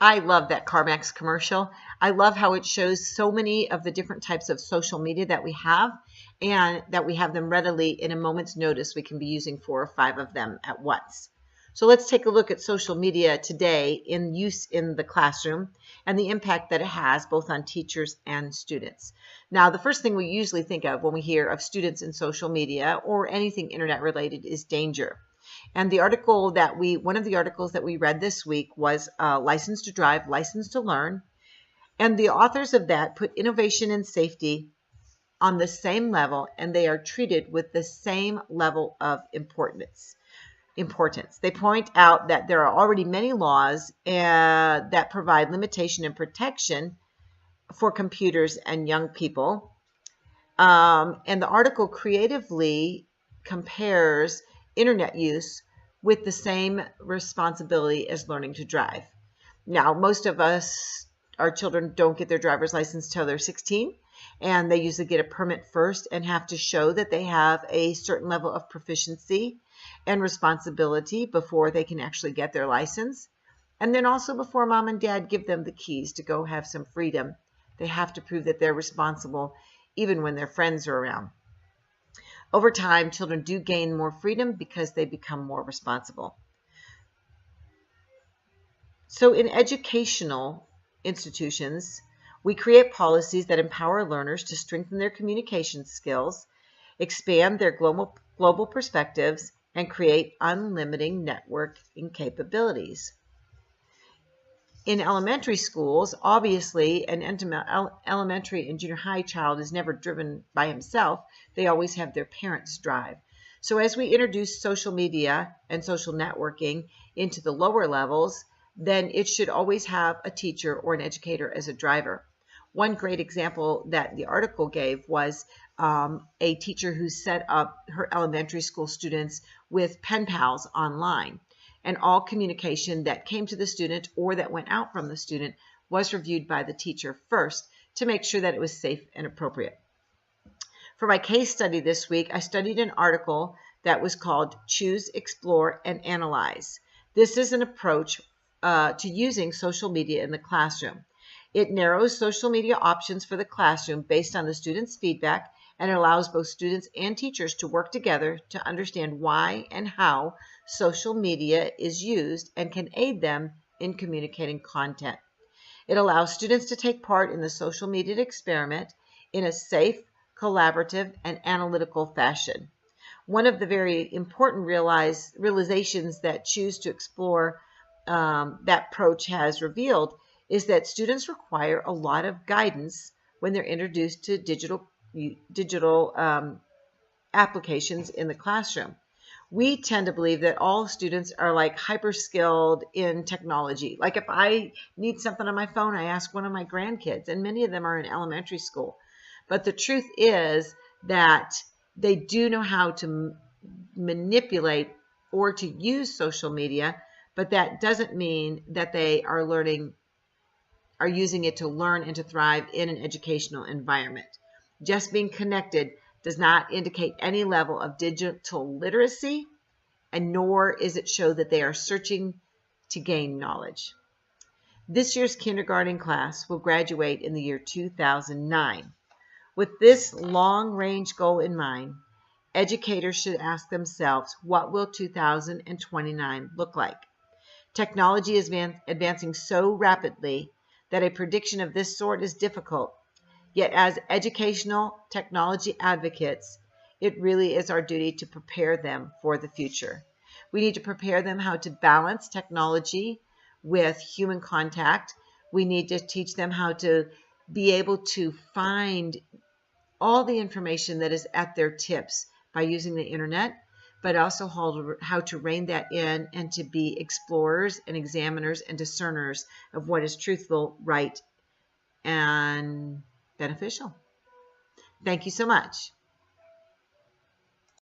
I love that CarMax commercial. I love how it shows so many of the different types of social media that we have, and that we have them readily in a moment's notice. We can be using 4 or 5 of them at once. So let's take a look at social media today in use in the classroom and the impact that it has both on teachers and students. Now, the first thing we usually think of when we hear of students in social media or anything internet related is danger. And the article that one of the articles that we read this week was License to Drive, License to Learn. And the authors of that put innovation and safety on the same level, and they are treated with the same level of importance. They point out that there are already many laws that provide limitation and protection for computers and young people. And the article creatively compares internet use with the same responsibility as learning to drive. Now, most of us, our children don't get their driver's license till they're 16, and they usually get a permit first and have to show that they have a certain level of proficiency and responsibility before they can actually get their license. And then also before mom and dad give them the keys to go have some freedom, they have to prove that they're responsible even when their friends are around. Over time, children do gain more freedom because they become more responsible. So in educational institutions, we create policies that empower learners to strengthen their communication skills, expand their global perspectives, and create unlimited networking capabilities. In elementary schools, obviously, an elementary and junior high child is never driven by himself. They always have their parents drive. So as we introduce social media and social networking into the lower levels, then it should always have a teacher or an educator as a driver. One great example that the article gave was a teacher who set up her elementary school students with pen pals online. And all communication that came to the student or that went out from the student was reviewed by the teacher first to make sure that it was safe and appropriate. For my case study this week, I studied an article that was called Choose, Explore, and Analyze. This is an approach to using social media in the classroom. It narrows social media options for the classroom based on the student's feedback, and it allows both students and teachers to work together to understand why and how social media is used and can aid them in communicating content. It allows students to take part in the social media experiment in a safe, collaborative, and analytical fashion. One of the very important realizations that Choose to Explore that approach has revealed is that students require a lot of guidance when they're introduced to digital applications in the classroom. We tend to believe that all students are like hyper skilled in technology. Like if I need something on my phone, I ask one of my grandkids, and many of them are in elementary school. But the truth is that they do know how to manipulate or to use social media, but that doesn't mean that they are using it to learn and to thrive in an educational environment. Just being connected does not indicate any level of digital literacy, and nor is it show that they are searching to gain knowledge. This year's kindergarten class will graduate in the year 2009. With this long-range goal in mind, educators should ask themselves, what will 2029 look like? Technology is advancing so rapidly that a prediction of this sort is difficult. Yet as educational technology advocates, it really is our duty to prepare them for the future. We need to prepare them how to balance technology with human contact. We need to teach them how to be able to find all the information that is at their tips by using the internet, but also how to rein that in and to be explorers and examiners and discerners of what is truthful, right, and beneficial. Thank you so much.